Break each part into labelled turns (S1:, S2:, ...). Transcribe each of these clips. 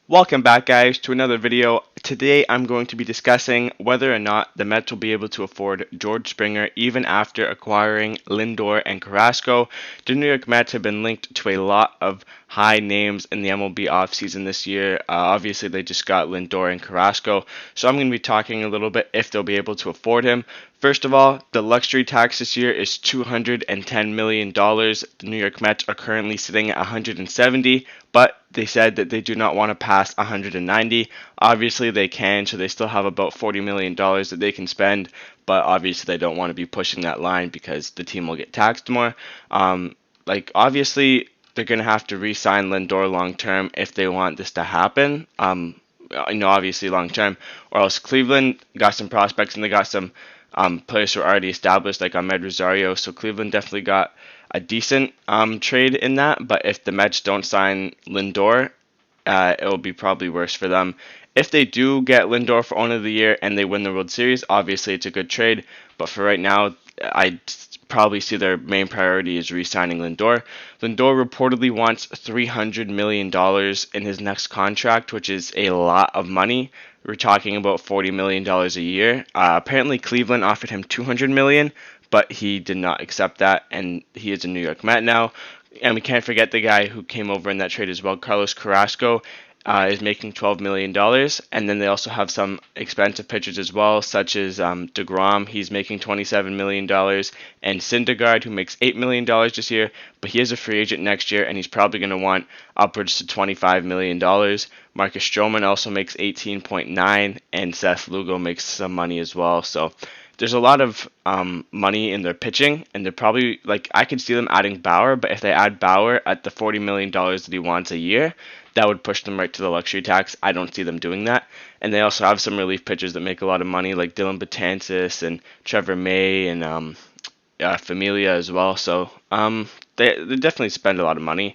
S1: Welcome back, guys, to another video. Today I'm going to be discussing whether or not the Mets will be able to afford George Springer even after acquiring Lindor and Carrasco. The New York Mets have been linked to a lot of high names in the MLB offseason this year. Obviously, they just got Lindor and Carrasco, so I'm going to be talking a little bit if they'll be able to afford him. First of all, the luxury tax this year is $210 million. The New York Mets are currently sitting at 170, but they said that they do not want to pass 190. Obviously, they can, so they still have about $40 million that they can spend, but obviously, they don't want to be pushing that line because the team will get taxed more. Obviously, they're going to have to re sign Lindor long term if they want this to happen. Obviously, long term, or else Cleveland got some prospects and they got some players who are already established, like Ahmed Rosario. So Cleveland definitely got a decent trade in that. But if the Mets don't sign Lindor, it will be probably worse for them. If they do get Lindor for owner of the year and they win the World Series, obviously it's a good trade. But for right now, I probably see their main priority is re-signing Lindor. Lindor reportedly wants $300 million in his next contract, which is a lot of money. We're talking about $40 million a year. Apparently, Cleveland offered him $200 million, but he did not accept that, and he is a New York Met now. And we can't forget the guy who came over in that trade as well, Carlos Carrasco. Is making $12 million. And then they also have some expensive pitchers as well, such as DeGrom. He's making $27 million. And Syndergaard, who makes $8 million this year, but he is a free agent next year, and he's probably going to want upwards to $25 million. Marcus Stroman also makes 18.9, and Seth Lugo makes some money as well. So there's a lot of money in their pitching, and they're probably like I could see them adding Bauer, but if they add Bauer at the $40 million that he wants a year, that would push them right to the luxury tax. I don't see them doing that. And they also have some relief pitchers that make a lot of money, like Dylan Betances and Trevor May and Familia as well. So they definitely spend a lot of money.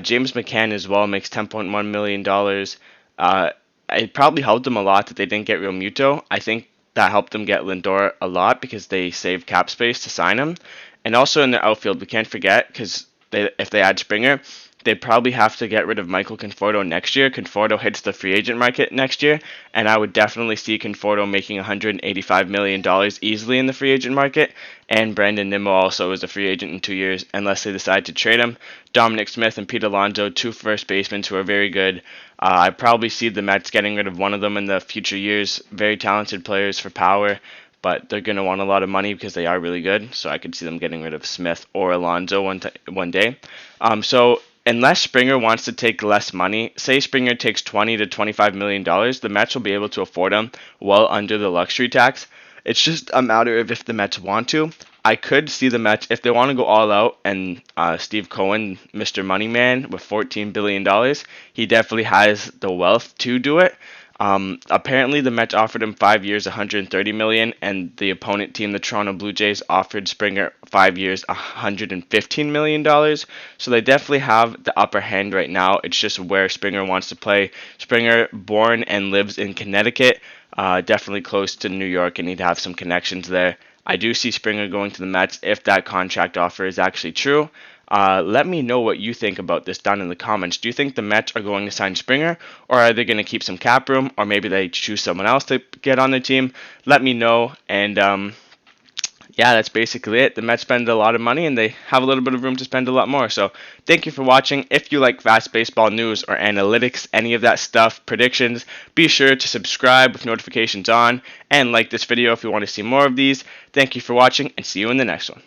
S1: James McCann as well makes $10.1 million. It probably helped them a lot that they didn't get Real Muto. I think that helped them get Lindor a lot because they saved cap space to sign him. And also in the outfield, we can't forget because if they add Springer, they'd probably have to get rid of Michael Conforto next year. Conforto hits the free agent market next year, and I would definitely see Conforto making $185 million easily in the free agent market. And Brandon Nimmo also is a free agent in 2 years, unless they decide to trade him. Dominic Smith and Pete Alonso, two first basemen who are very good. I probably see the Mets getting rid of one of them in the future years. Very talented players for power, but they're going to want a lot of money because they are really good. So I could see them getting rid of Smith or Alonso one day. So unless Springer wants to take less money, say Springer takes $20 to $25 million, the Mets will be able to afford him well under the luxury tax. It's just a matter of if the Mets want to. I could see the Mets, if they want to go all out, and Steve Cohen, Mr. Moneyman, with $14 billion, he definitely has the wealth to do it. Apparently, the Mets offered him 5 years, $130 million, and the opponent team, the Toronto Blue Jays, offered Springer 5 years, $115 million. So they definitely have the upper hand right now. It's just where Springer wants to play. Springer, born and lives in Connecticut, definitely close to New York, and he'd have some connections there. I do see Springer going to the Mets if that contract offer is actually true. Let me know what you think about this down in the comments. Do you think the Mets are going to sign Springer, or are they going to keep some cap room, or maybe they choose someone else to get on their team? Let me know. And yeah, that's basically it. The Mets spend a lot of money, and they have a little bit of room to spend a lot more. So thank you for watching. If you like fast baseball news or analytics, any of that stuff, predictions, be sure to subscribe with notifications on, and like this video if you want to see more of these. Thank you for watching, and see you in the next one.